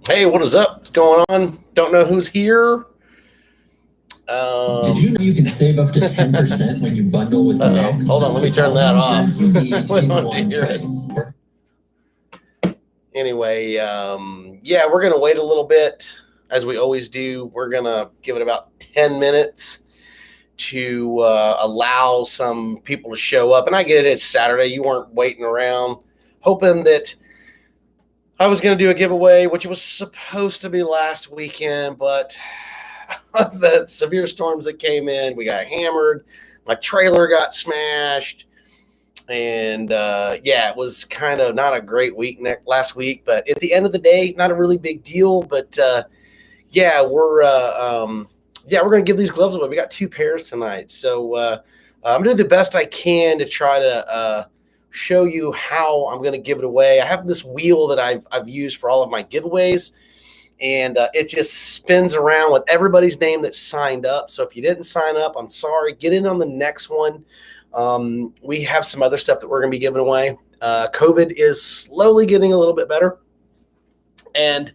Hey, what is up? What's going on? Don't know who's here. Did you know you can save up to 10% when you bundle with Next? Hold on, let me turn that off. You need in one place. Anyway, yeah, we're gonna wait a little bit as we always do. We're gonna give it about 10 minutes to allow some people to show up. And I get it; it's Saturday. You weren't waiting around hoping that I was going to do a giveaway, which was supposed to be last weekend, but the severe storms that came in, we got hammered. My trailer got smashed. And yeah, it was kind of not a great week last week, but at the end of the day, not a really big deal. But yeah, we're gonna give these gloves away. We got 2 pairs tonight, so I'm gonna do the best I can to try to show you how I'm gonna give it away. I have this wheel that I've used for all of my giveaways, and it just spins around with everybody's name that signed up. So if you didn't sign up, I'm sorry. Get in on the next one. We have some other stuff that we're going to be giving away. COVID is slowly getting a little bit better. And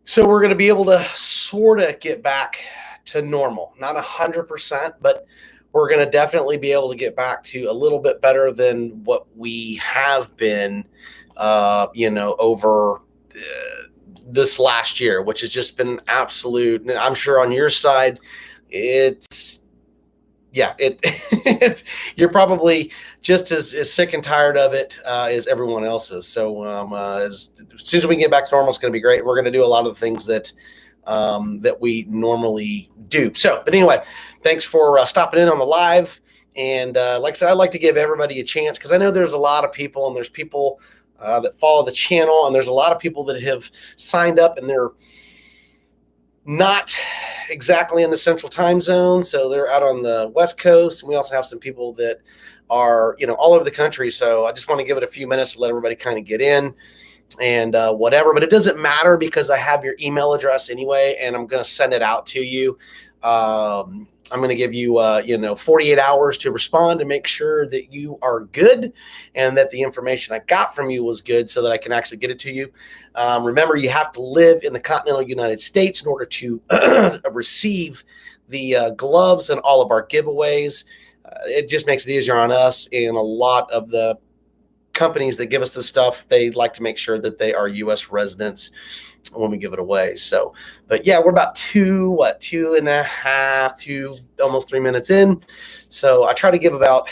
so we're going to be able to sort of get back to normal. Not 100%, but we're going to definitely be able to get back to a little bit better than what we have been, over this last year, which has just been absolute. I'm sure on your side, it's you're probably just as sick and tired of it as everyone else is. So as soon as we get back to normal, it's going to be great. We're going to do a lot of the things that we normally do. So, but anyway, thanks for stopping in on the live. And like I said, I'd like to give everybody a chance because I know there's a lot of people, and there's people that follow the channel, and there's a lot of people that have signed up, and they're not exactly in the central time zone, so they're out on the West Coast. And we also have some people that are, all over the country. So I just want to give it a few minutes to let everybody kind of get in and whatever. But it doesn't matter because I have your email address anyway, and I'm going to send it out to you. I'm going to give you, 48 hours to respond and make sure that you are good and that the information I got from you was good so that I can actually get it to you. Remember, you have to live in the continental United States in order to receive the gloves and all of our giveaways. It just makes it easier on us, and a lot of the companies that give us this stuff, they like to make sure that they are U.S. residents when we give it away. So, but yeah, we're about 2.5 to almost 3 minutes in. So I try to give about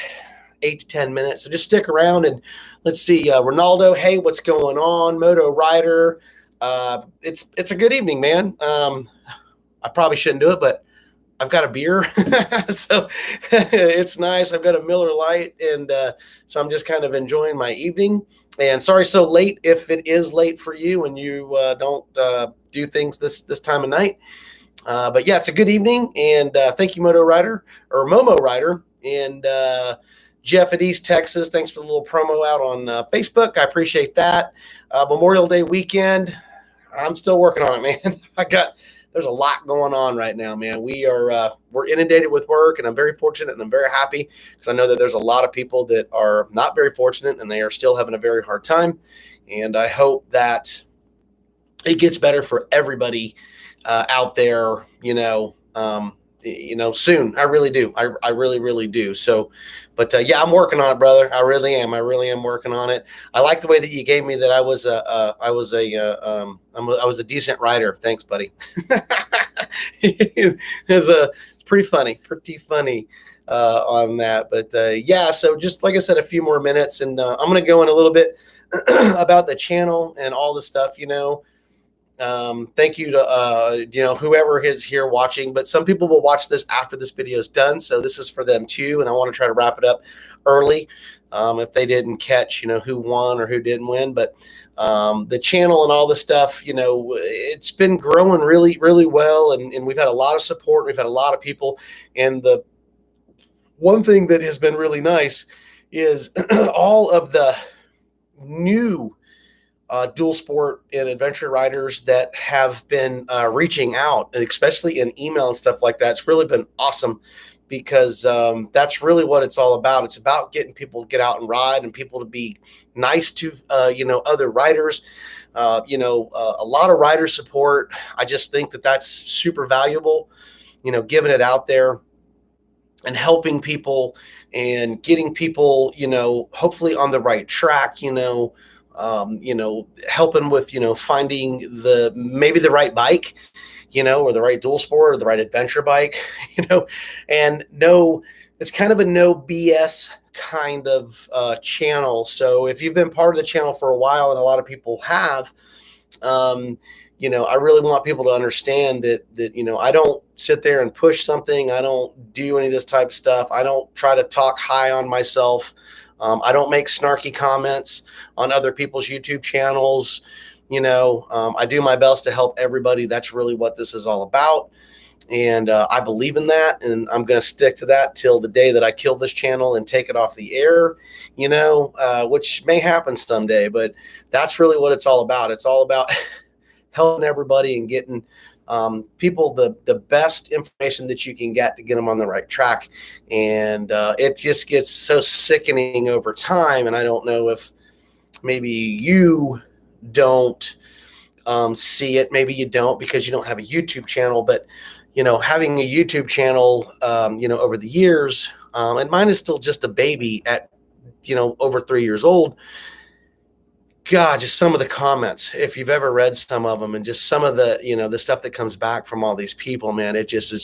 8 to 10 minutes. So just stick around and let's see. Ronaldo, hey, what's going on? Moto Rider. It's a good evening, man. I probably shouldn't do it, but I've got a beer, so it's nice. I've got a Miller Lite, and so I'm just kind of enjoying my evening. And sorry so late if it is late for you and you don't do things this time of night. But yeah, it's a good evening, and thank you, Moto Rider or Momo Rider, and Jeff at East Texas. Thanks for the little promo out on Facebook. I appreciate that. Memorial Day weekend. I'm still working on it, man. There's a lot going on right now, man. We're inundated with work, and I'm very fortunate, and I'm very happy because I know that there's a lot of people that are not very fortunate, and they are still having a very hard time. And I hope that it gets better for everybody out there, soon. I really do. I really, really do. So, but yeah, I'm working on it, brother. I really am. I really am working on it. I like the way that you gave me that I was a decent rider. Thanks, buddy. It's pretty funny on that. But yeah, so just like I said, a few more minutes, and I'm going to go in a little bit about the channel and all the stuff, thank you to whoever is here watching, but some people will watch this after this video is done, so this is for them too, and I want to try to wrap it up early if they didn't catch who won or who didn't win. But the channel and all the stuff, it's been growing really, really well, and we've had a lot of support. We've had a lot of people, and the one thing that has been really nice is all of the new dual sport and adventure riders that have been reaching out, and especially in email and stuff like that. It's really been awesome because that's really what it's all about. It's about getting people to get out and ride and people to be nice to, other riders. A lot of rider support. I just think that that's super valuable, giving it out there and helping people and getting people, hopefully on the right track, helping with, finding maybe the right bike, or the right dual sport or the right adventure bike, and it's kind of a no BS kind of channel. So if you've been part of the channel for a while, and a lot of people have, I really want people to understand that I don't sit there and push something. I don't do any of this type of stuff. I don't try to talk high on myself. I don't make snarky comments on other people's YouTube channels. I do my best to help everybody. That's really what this is all about. And I believe in that, and I'm going to stick to that till the day that I kill this channel and take it off the air, which may happen someday, but that's really what it's all about. It's all about helping everybody and getting people the best information that you can get to get them on the right track. And it just gets so sickening over time. And I don't know if maybe you don't see it. Maybe you don't because you don't have a YouTube channel, but having a YouTube channel, over the years, and mine is still just a baby at, over 3 years old. God, just some of the comments, if you've ever read some of them, and just some of the, the stuff that comes back from all these people, man, it's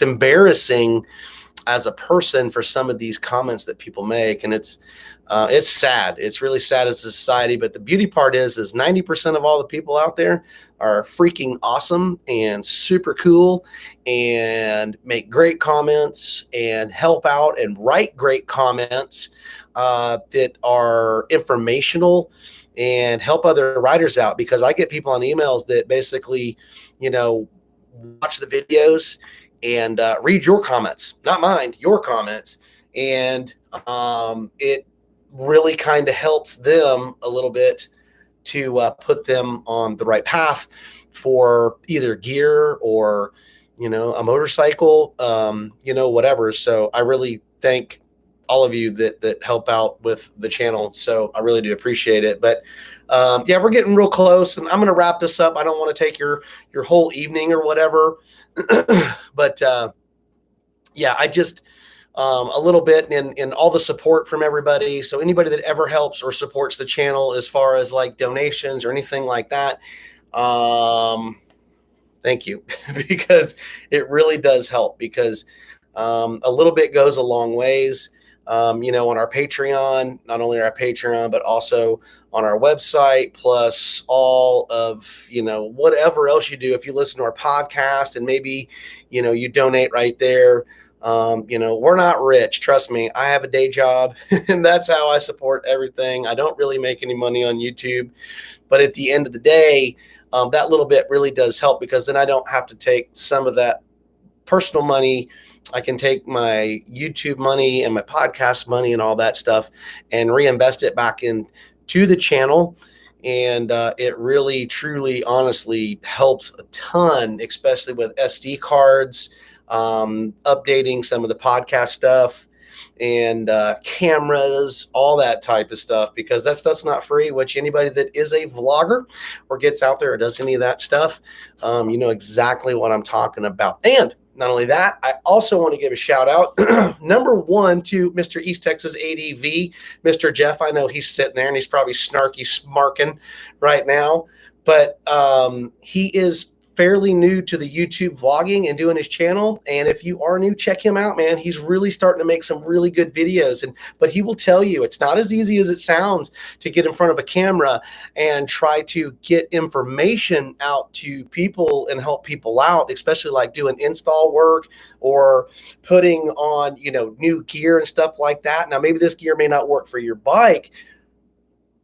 embarrassing as a person for some of these comments that people make. And it's sad. It's really sad as a society. But the beauty part is 90% of all the people out there are freaking awesome and super cool and make great comments and help out and write great comments that are informational and help other riders out. Because I get people on emails that basically, watch the videos and read your comments, not mine, your comments. And it really kind of helps them a little bit to put them on the right path for either gear or, a motorcycle, whatever. So I really thank all of you that help out with the channel. So I really do appreciate it. But we're getting real close, and I'm going to wrap this up. I don't want to take your whole evening or whatever. But I just a little bit in all the support from everybody. So anybody that ever helps or supports the channel as far as like donations or anything like that, thank you, because it really does help, because a little bit goes a long ways. On our Patreon, not only our Patreon, but also on our website, plus all of, whatever else you do. If you listen to our podcast and maybe, you donate right there. We're not rich. Trust me. I have a day job and that's how I support everything. I don't really make any money on YouTube, but at the end of the day, that little bit really does help, because then I don't have to take some of that personal money. I can take my YouTube money and my podcast money and all that stuff and reinvest it back into the channel. And it really, truly, honestly helps a ton, especially with SD cards, updating some of the podcast stuff and cameras, all that type of stuff, because that stuff's not free, which anybody that is a vlogger or gets out there or does any of that stuff, you know exactly what I'm talking about. And not only that, I also want to give a shout out, number one, to Mr. East Texas ADV, Mr. Jeff. I know he's sitting there and he's probably snarky smarking right now, but he is fairly new to the YouTube vlogging and doing his channel. And if you are new, check him out, man. He's really starting to make some really good videos. But he will tell you it's not as easy as it sounds to get in front of a camera and try to get information out to people and help people out, especially like doing install work or putting on, new gear and stuff like that. Now, maybe this gear may not work for your bike,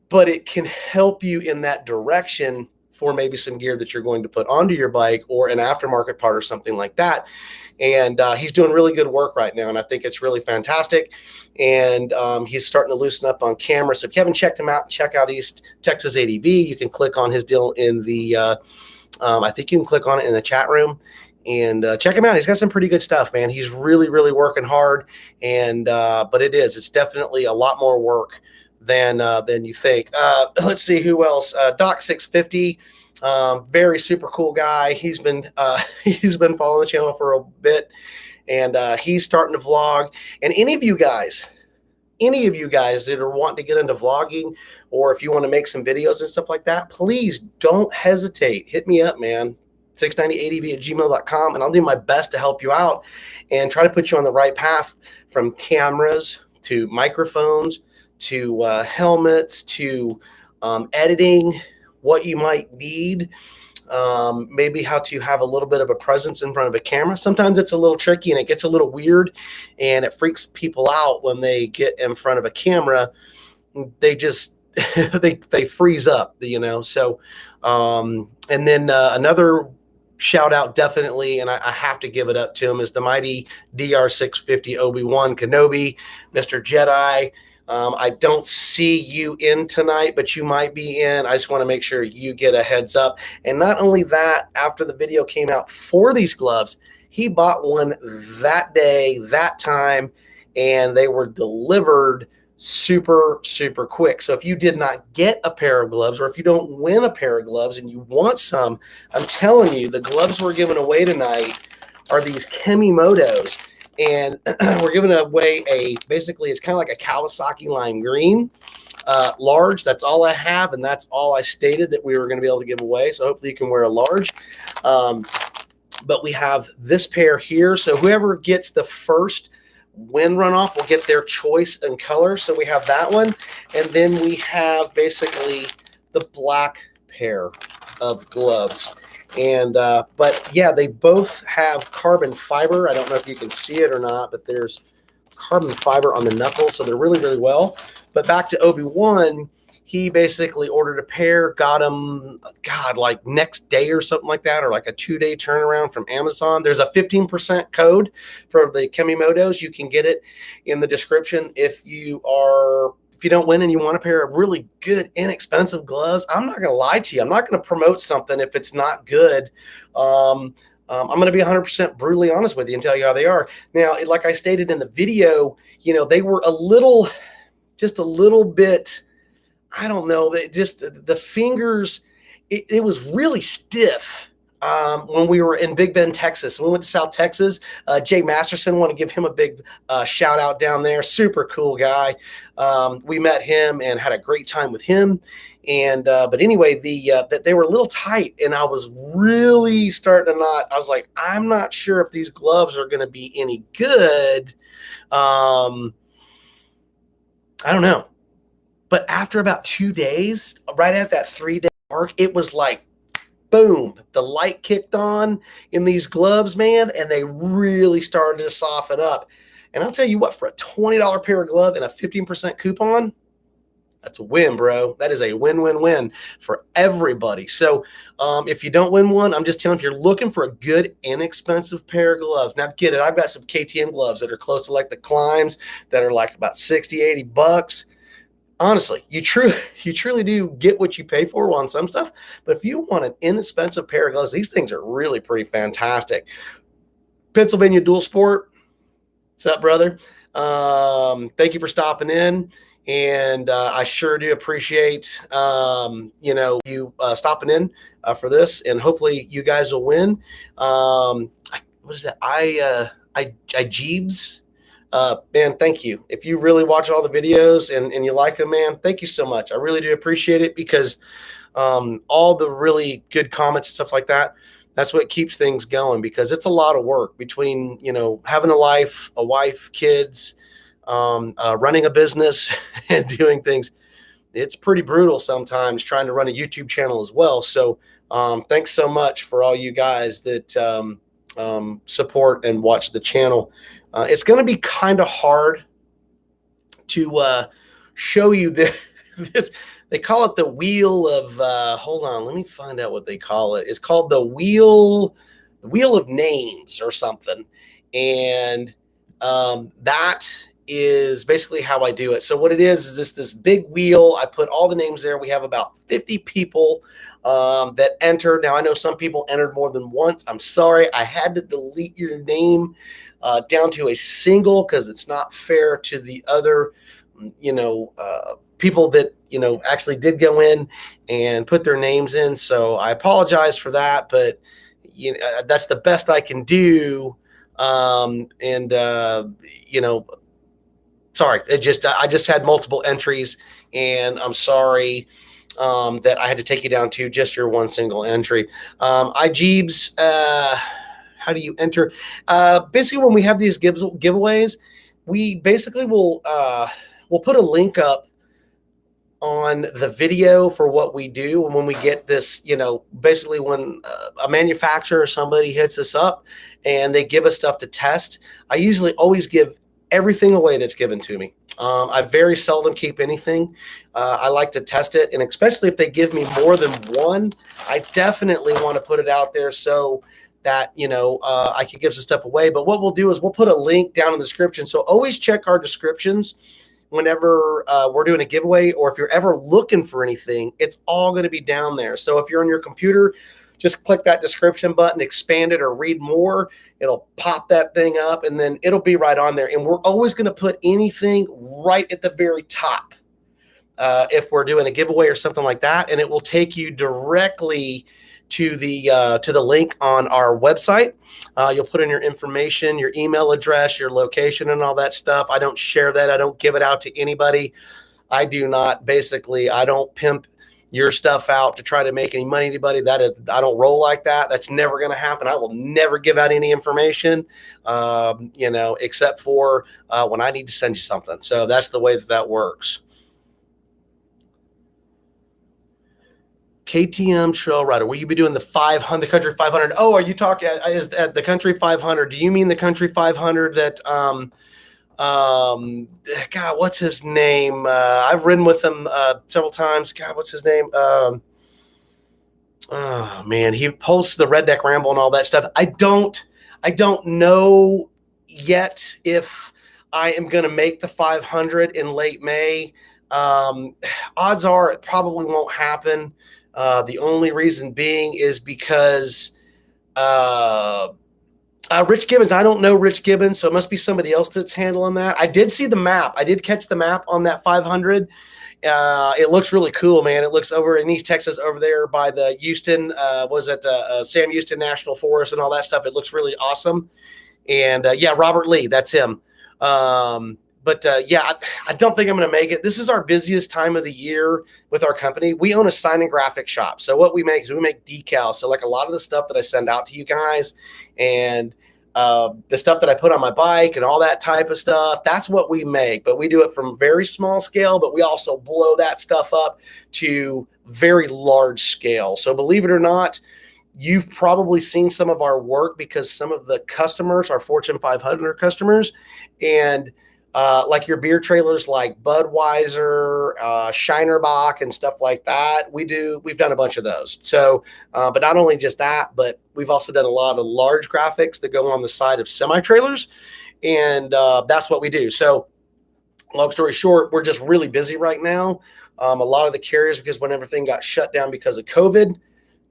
but it can help you in that direction for maybe some gear that you're going to put onto your bike or an aftermarket part or something like that. And he's doing really good work right now, and I think it's really fantastic. And he's starting to loosen up on camera. So if you haven't checked him out, check out East Texas ADV. You can click on his deal in the, I think you can click on it in the chat room. and check him out. He's got some pretty good stuff, man. He's really, really working hard, and but it's definitely a lot more work than you think. Let's see who else. Doc 650, very super cool guy. He's been he's been following the channel for a bit, and he's starting to vlog. And any of you guys that are wanting to get into vlogging, or if you want to make some videos and stuff like that, please don't hesitate. Hit me up, man. 690adv@gmail.com, and I'll do my best to help you out and try to put you on the right path, from cameras to microphones to helmets to editing, what you might need. Maybe how to have a little bit of a presence in front of a camera. Sometimes it's a little tricky and it gets a little weird, and it freaks people out when they get in front of a camera. They just they freeze up, So and then another shout out, definitely, and I have to give it up to him, is the mighty DR650 Obi-Wan Kenobi, Mr. Jedi. I don't see you in tonight, but you might be in. I just want to make sure you get a heads up. And not only that, after the video came out for these gloves, he bought one that day, that time, and they were delivered super, super quick. So if you did not get a pair of gloves, or if you don't win a pair of gloves and you want some, I'm telling you, the gloves we're giving away tonight are these KemiMotos. And we're giving away basically, it's kind of like a Kawasaki lime green, large. That's all I have, and that's all I stated that we were going to be able to give away. So hopefully you can wear a large. But we have this pair here. So whoever gets the first win runoff will get their choice and color. So we have that one. And then we have basically the black pair of gloves. And but yeah, they both have carbon fiber. I don't know if you can see it or not, but there's carbon fiber on the knuckles, so they're really, really well. But back to Obi-Wan, he basically ordered a pair, got them, like next day or something like that, or like a 2-day turnaround from Amazon. There's a 15% code for the KemiMotos. You can get it in the description if you don't win and you want a pair of really good, inexpensive gloves. I'm not going to lie to you. I'm not going to promote something if it's not good. I'm going to be 100% brutally honest with you and tell you how they are. Now, like I stated in the video, they were just a little bit, I don't know, just the fingers, it was really stiff. When we were in Big Bend, Texas, we went to South Texas. Jay Masterson, want to give him a big shout out down there. Super cool guy. We met him and had a great time with him. And but anyway, they were a little tight, and I was really starting to I was like, I'm not sure if these gloves are going to be any good. I don't know. But after about 2 days, right at that 3-day mark, it was like, boom, the light kicked on in these gloves, man, and they really started to soften up. And I'll tell you what, for a $20 pair of glove and a 15% coupon, that's a win, bro. That is a win-win-win for everybody. So if you don't win one, I'm just telling you, if you're looking for a good, inexpensive pair of gloves, now get it. I've got some KTM gloves that are close to like the Climbs that are like about 60, 80 bucks. Honestly, you truly do get what you pay for on some stuff. But if you want an inexpensive pair of gloves, these things are really pretty fantastic. Pennsylvania Dual Sport, what's up, brother? Thank you for stopping in. And I sure do appreciate, you stopping in for this. And hopefully you guys will win. What is that? I Jeebs. Man, thank you. If you really watch all the videos and you like them, man, thank you so much. I really do appreciate it, because all the really good comments and stuff like that, that's what keeps things going, because it's a lot of work between, having a life, a wife, kids, running a business and doing things. It's pretty brutal sometimes trying to run a YouTube channel as well. So thanks so much for all you guys that support and watch the channel. It's going to be kind of hard to show you this. They call it the wheel of, hold on, let me find out what they call it. It's called the wheel of names or something. And that is basically how I do it. So what it is this big wheel. I put all the names there. We have about 50 people that entered. Now I know some people entered more than once. I'm sorry, I had to delete your name down to a single because it's not fair to the other, people that actually did go in and put their names in. So I apologize for that, but that's the best I can do. Sorry, I just had multiple entries, and I'm sorry that I had to take you down to just your one single entry. iJeebs, how do you enter? Basically, when we have these giveaways, we basically will we'll put a link up on the video for what we do. And when we get this, basically when a manufacturer or somebody hits us up and they give us stuff to test, I usually always give everything away that's given to me. I very seldom keep anything. I like to test it. And especially if they give me more than one, I definitely want to put it out there so that, I can give some stuff away. But what we'll do is we'll put a link down in the description. So always check our descriptions whenever we're doing a giveaway, or if you're ever looking for anything, it's all going to be down there. So if you're on your computer, just click that description button, expand it, or read more. It'll pop that thing up, and then it'll be right on there. And we're always going to put anything right at the very top if we're doing a giveaway or something like that, and it will take you directly to the link on our website. You'll put in your information, your email address, your location, and all that stuff. I don't share that. I don't give it out to anybody. I don't pimp your stuff out to try to make any money to anybody. I don't roll like that. That's never going to happen. I will never give out any information, except for when I need to send you something. So that's the way that works. KTM Trail Rider, will you be doing the 500, the Country 500? Oh, are you talking is at the Country 500? Do you mean the Country 500 that God, what's his name? I've ridden with him several times. God, what's his name? Oh man, he posts the Redneck Ramble and all that stuff. I don't know yet if I am going to make the 500 in late May. Odds are it probably won't happen. The only reason being is because Rich Gibbons, I don't know Rich Gibbons, so it must be somebody else that's handling that. I did see the map. I did catch the map on that 500. It looks really cool, man. It looks over in East Texas over there by the Houston, Sam Houston National Forest and all that stuff. It looks really awesome. And Robert Lee, that's him. I don't think I'm going to make it. This is our busiest time of the year with our company. We own a sign and graphic shop. So what we make is we make decals. So like a lot of the stuff that I send out to you guys and the stuff that I put on my bike and all that type of stuff, that's what we make. But we do it from very small scale, but we also blow that stuff up to very large scale. So believe it or not, you've probably seen some of our work because some of the customers are Fortune 500 customers, and like your beer trailers like Budweiser, Shinerbach and stuff like that. We've done a bunch of those. So, but not only just that, but we've also done a lot of large graphics that go on the side of semi-trailers. And that's what we do. So long story short, we're just really busy right now. A lot of the carriers, because when everything got shut down because of COVID,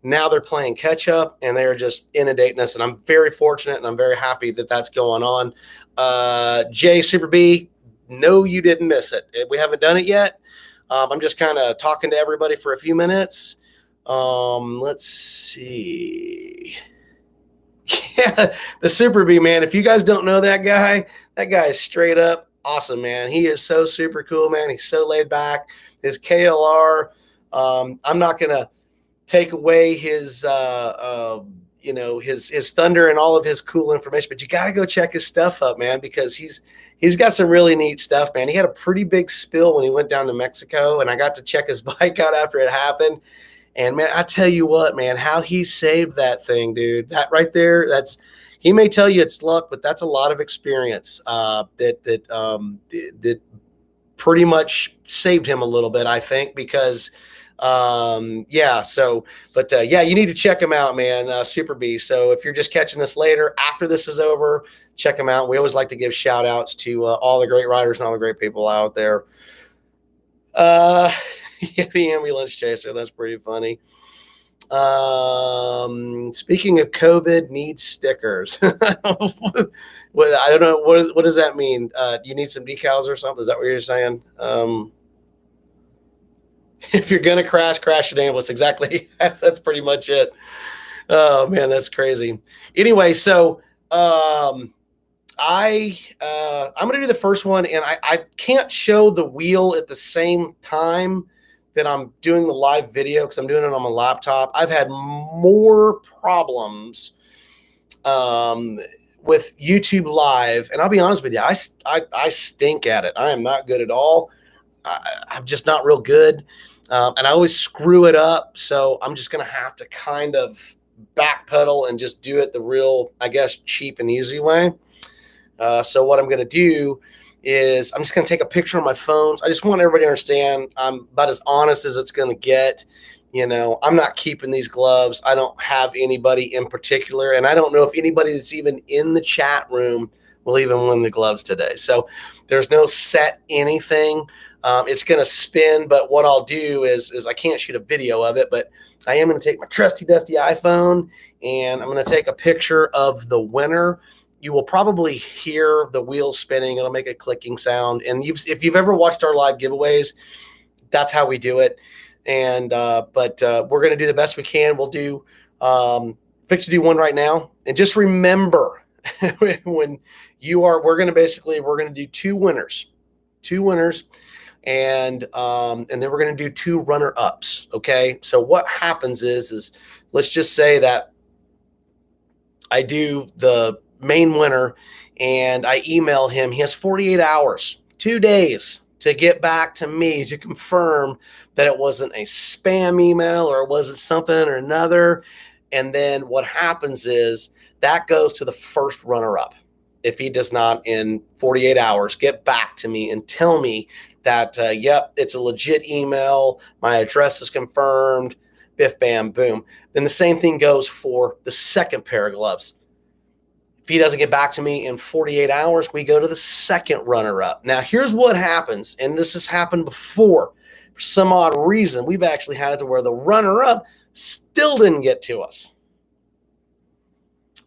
now they're playing catch up and they're just inundating us. And I'm very fortunate and I'm very happy that that's going on. Jay Super B, no, you didn't miss it. We haven't done it yet. I'm just kind of talking to everybody for a few minutes. Let's see. Yeah, the Super B, man. If you guys don't know that guy is straight up awesome, man. He is so super cool, man. He's so laid back. His KLR, I'm not going to take away his his thunder and all of his cool information, but you got to go check his stuff up, man, because he's got some really neat stuff, man. He had a pretty big spill when he went down to Mexico, and I got to check his bike out after it happened. And man, I tell you what, man, how he saved that thing, dude. That right there, he may tell you it's luck, but that's a lot of experience that pretty much saved him a little bit, I think, because yeah, so, but yeah, you need to check him out, man. Super B. So if you're just catching this later, after this is over, check him out. We always like to give shout outs to all the great riders and all the great people out there. Yeah, the ambulance chaser, that's pretty funny. Speaking of COVID, need stickers. What I don't know, what does that mean? You need some decals or something? Is that what you're saying? If you're gonna crash an ambulance. Exactly. That's pretty much it. Oh man, that's crazy. Anyway, so I'm gonna do the first one, and I can't show the wheel at the same time that I'm doing the live video because I'm doing it on my laptop. I've had more problems with YouTube Live, and I'll be honest with you, I stink at it. I am not good at all. I'm just not real good. And I always screw it up. So I'm just going to have to kind of backpedal and just do it the real, I guess, cheap and easy way. So what I'm going to do is I'm just going to take a picture of my phones. I just want everybody to understand I'm about as honest as it's going to get. You know, I'm not keeping these gloves. I don't have anybody in particular. And I don't know if anybody that's even in the chat room will even win the gloves today. So there's no set anything. It's going to spin, but what I'll do is I can't shoot a video of it, but I am going to take my trusty dusty iPhone and I'm going to take a picture of the winner. You will probably hear the wheels spinning. It'll make a clicking sound. And if you've ever watched our live giveaways, that's how we do it. And but we're going to do the best we can. We'll do fix to do one right now. And just remember when we're going to do two winners. And then we're going to do two runner-ups. Okay. So what happens is let's just say that I do the main winner and I email him. He has 48 hours, 2 days to get back to me to confirm that it wasn't a spam email or it wasn't something or another. And then what happens is that goes to the first runner-up. If he does not in 48 hours get back to me and tell me that, yep, it's a legit email, my address is confirmed, biff, bam, boom. Then the same thing goes for the second pair of gloves. If he doesn't get back to me in 48 hours, we go to the second runner-up. Now, here's what happens, and this has happened before. For some odd reason, we've actually had it to where the runner-up still didn't get to us.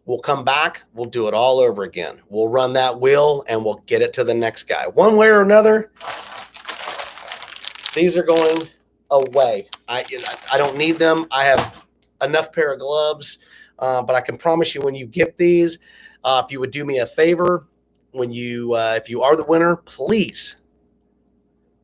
We'll come back. We'll do it all over again. We'll run that wheel, and we'll get it to the next guy. One way or another, these are going away. I don't need them. I have enough pair of gloves, but I can promise you when you get these, if you would do me a favor, if you are the winner, please,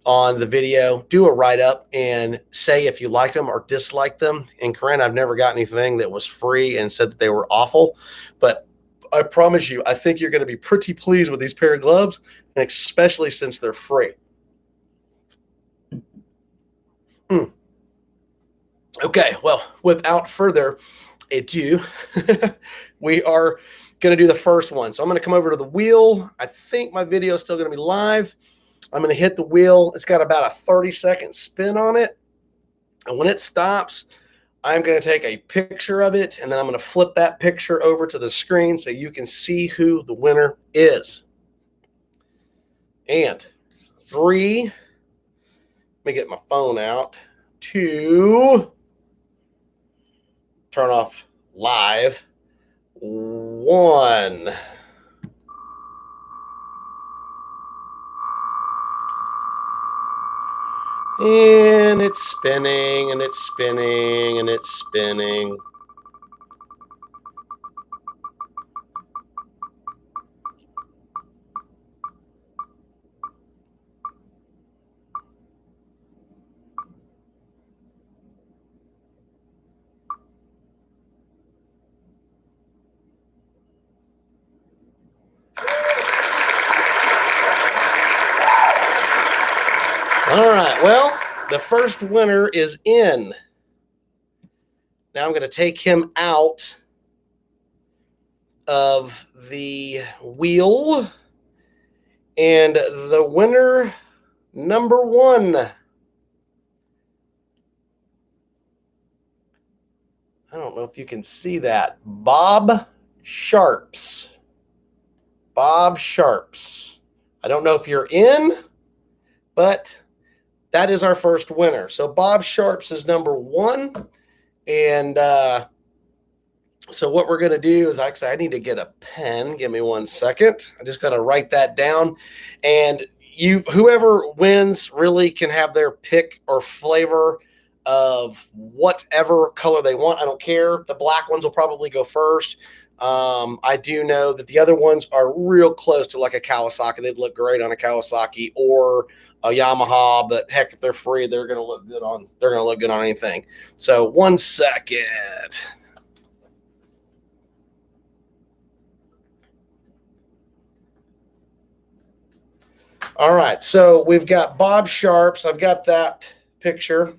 on the video, do a write-up and say if you like them or dislike them. And Corinne, I've never got anything that was free and said that they were awful, but I promise you, I think you're going to be pretty pleased with these pair of gloves, and especially since they're free. Okay, well, without further ado, we are going to do the first one. So I'm going to come over to the wheel. I think my video is still going to be live. I'm going to hit the wheel. It's got about a 30-second spin on it. And when it stops, I'm going to take a picture of it, and then I'm going to flip that picture over to the screen so you can see who the winner is. And 3, let me get my phone out. 2, turn off live. 1. And it's spinning, and it's spinning, and it's spinning. All right, well, the first winner is in. Now I'm going to take him out of the wheel. And the winner Number 1. I don't know if you can see that. Bob Sharps. Bob Sharps. I don't know if you're in, but that is our first winner. So Bob Sharps is number 1. And so what we're going to do is actually, I need to get a pen. Give me 1 second. I just got to write that down. And whoever wins really can have their pick or flavor of whatever color they want. I don't care. The black ones will probably go first. I do know that the other ones are real close to like a Kawasaki. They'd look great on a Kawasaki or a Yamaha, but heck, if they're free, they're going to look good on anything. So 1 second. All right, so we've got Bob Sharps. I've got that picture.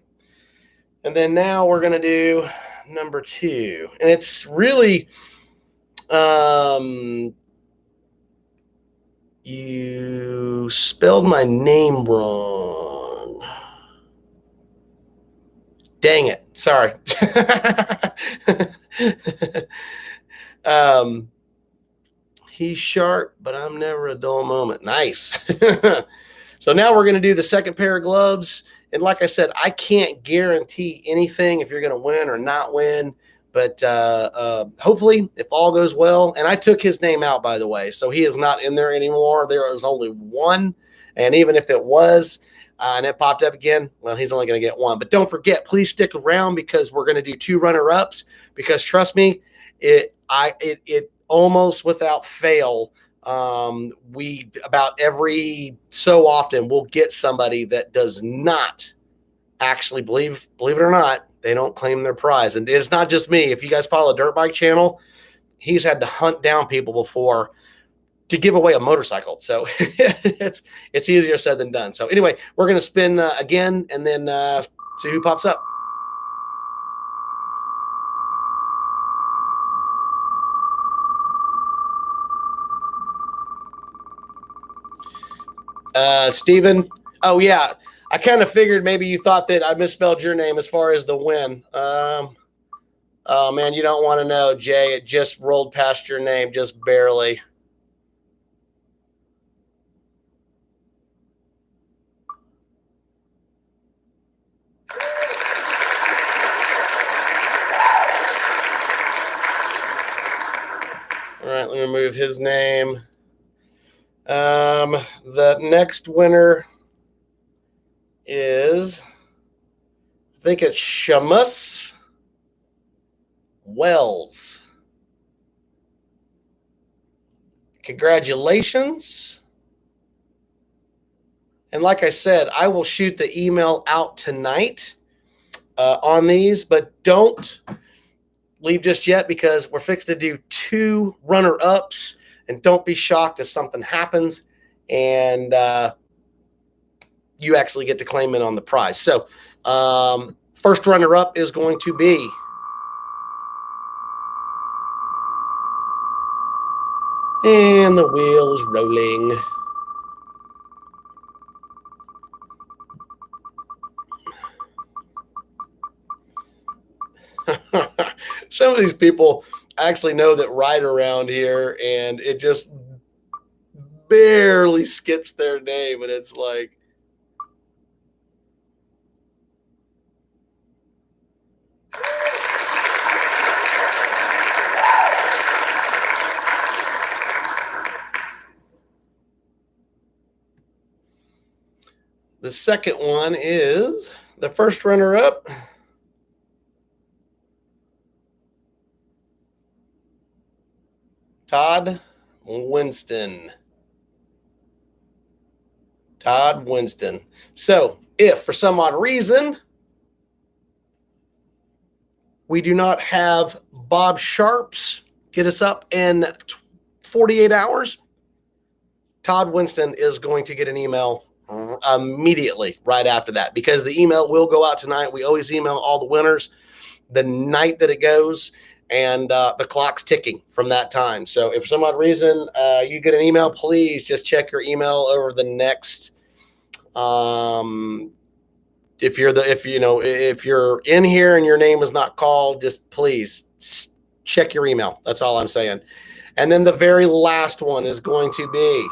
And then now we're going to do number 2. And it's really, you spelled my name wrong. Dang it. Sorry. He's sharp, but I'm never a dull moment. Nice. So now we're going to do the second pair of gloves. And like I said, I can't guarantee anything if you're going to win or not win. But hopefully, if all goes well, and I took his name out, by the way, so he is not in there anymore. There was only 1. And even if it was, and it popped up again, well, he's only going to get 1. But don't forget, please stick around because we're going to do 2 runner-ups. Because trust me, it almost without fail, we about every so often we'll get somebody that does not actually believe it or not, they don't claim their prize. And it's not just me. If you guys follow Dirt Bike channel, he's had to hunt down people before to give away a motorcycle. So it's easier said than done. So anyway, we're going to spin again and then see who pops up. Steven. Oh, yeah. I kind of figured maybe you thought that I misspelled your name as far as the win. Oh, man, you don't want to know, Jay. It just rolled past your name, just barely. All right, let me remove his name. The next winner is, I think it's Shamus Wells. Congratulations. And like I said, I will shoot the email out tonight on these, but don't leave just yet because we're fixed to do 2 runner-ups. And don't be shocked if something happens and you actually get to claim in on the prize. So first runner-up is going to be and the wheel is rolling. Some of these people actually know that ride around here, and it just barely skips their name, and it's like, the second one is the first runner-up. Todd Winston. Todd Winston. So if for some odd reason we do not have Bob Sharps get us up in 48 hours, Todd Winston is going to get an email immediately right after that because the email will go out tonight. We always email all the winners the night that it goes. And the clock's ticking from that time. So if for some odd reason you get an email, please just check your email over the next If you're in here and your name is not called, just please check your email. That's all I'm saying. And then the very last one is going to be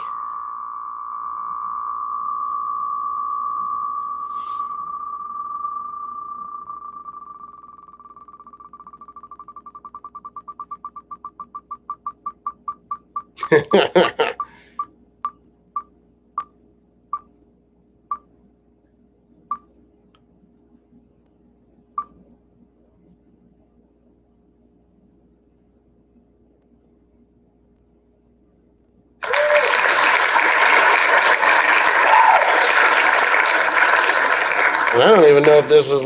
and I don't even know if this is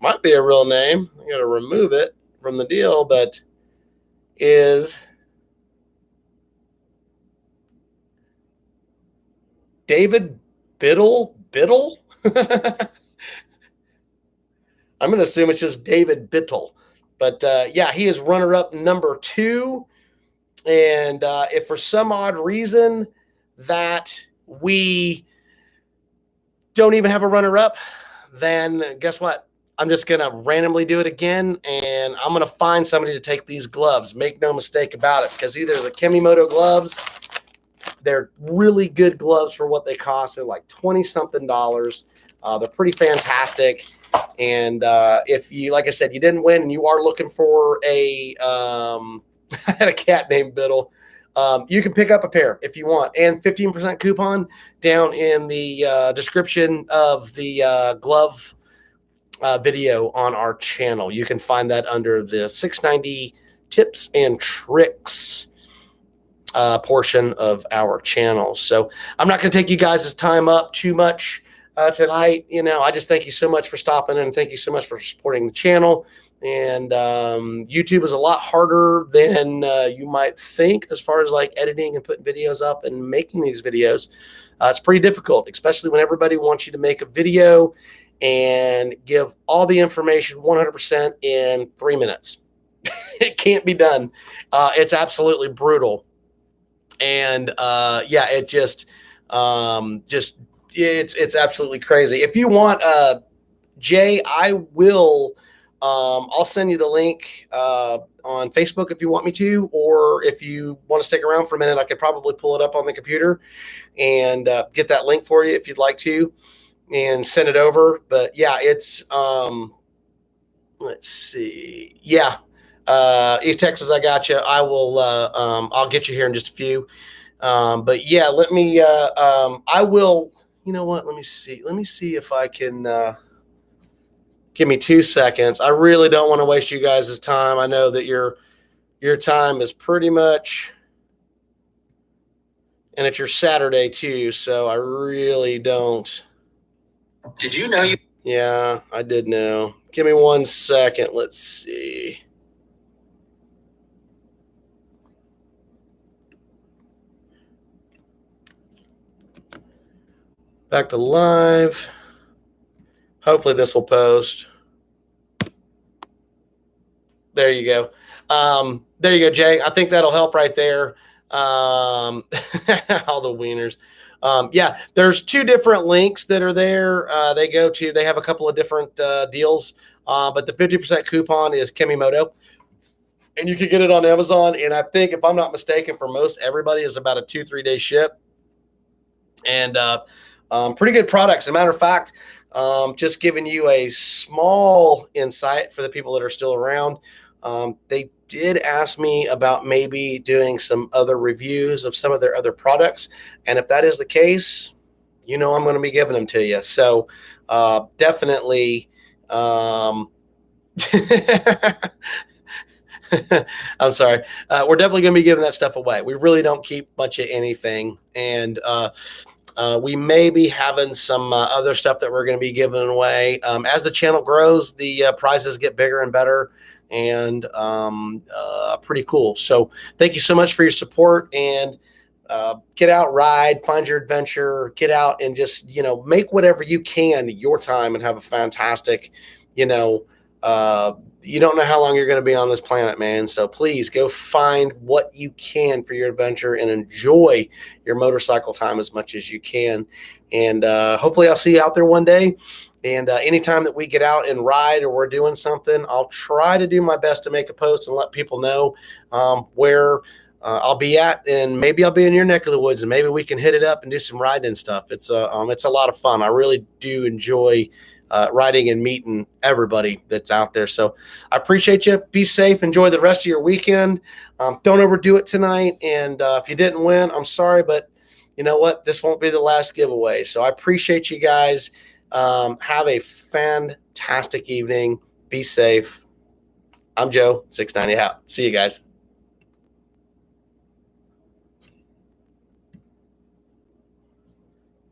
might be a real name. I got to remove it from the deal, but is David Biddle? I'm going to assume it's just David Bittle. But yeah, he is runner-up number 2. And if for some odd reason that we don't even have a runner-up, then guess what? I'm just going to randomly do it again, and I'm going to find somebody to take these gloves. Make no mistake about it, because either the KemiMoto gloves, they're really good gloves for what they cost. They're like $20-something. They're pretty fantastic. And if you, like I said, you didn't win and you are looking for I had a cat named Biddle. You can pick up a pair if you want, and 15% coupon down in the description of the glove video on our channel. You can find that under the 690 tips and tricks portion of our channel. So I'm not going to take you guys' time up too much tonight. I just thank you so much for stopping in, and thank you so much for supporting the channel. And YouTube is a lot harder than you might think as far as like editing and putting videos up and making these videos. It's pretty difficult, especially when everybody wants you to make a video and give all the information 100% in 3 minutes. It can't be done. It's absolutely brutal. And yeah, it just it's absolutely crazy. If you want, Jay, I will. I'll send you the link on Facebook if you want me to, or if you want to stick around for a minute, I could probably pull it up on the computer and get that link for you if you'd like to, and send it over. But yeah, it's let's see, yeah, East Texas, I got you. I will. I'll get you here in just a few. But yeah, let me. I will. You know what? Let me see. Let me see if I can. Give me 2 seconds. I really don't want to waste you guys' time. I know that your time is pretty much, and it's your Saturday too, so I really don't. Did you know you? Yeah, I did know. Give me 1 second. Let's see. Back to live. Hopefully this will post. There you go. There you go, Jay. I think that'll help right there. All the wieners. Yeah, there's 2 different links that are there. They have a couple of different deals, but the 50% coupon is KemiMoto, and you can get it on Amazon. And I think, if I'm not mistaken, for most everybody is about a 2-3 day ship, and pretty good products. As a matter of fact, just giving you a small insight for the people that are still around. They did ask me about maybe doing some other reviews of some of their other products. And if that is the case, I'm going to be giving them to you. So definitely, I'm sorry. We're definitely going to be giving that stuff away. We really don't keep much of anything. And we may be having some other stuff that we're going to be giving away. As the channel grows, the prizes get bigger and better, and pretty cool. So thank you so much for your support, and get out, ride, find your adventure, get out and just, make whatever you can your time and have a fantastic, You don't know how long you're going to be on this planet, man. So please go find what you can for your adventure and enjoy your motorcycle time as much as you can. And hopefully I'll see you out there one day. And anytime that we get out and ride or we're doing something, I'll try to do my best to make a post and let people know where I'll be at, and maybe I'll be in your neck of the woods, and maybe we can hit it up and do some riding and stuff. It's a lot of fun. I really do enjoy riding and meeting everybody that's out there. So I appreciate you. Be safe. Enjoy the rest of your weekend. Don't overdo it tonight. And if you didn't win, I'm sorry, but you know what? This won't be the last giveaway. So I appreciate you guys. Have a fantastic evening. Be safe. I'm Joe, 690 out. See you guys.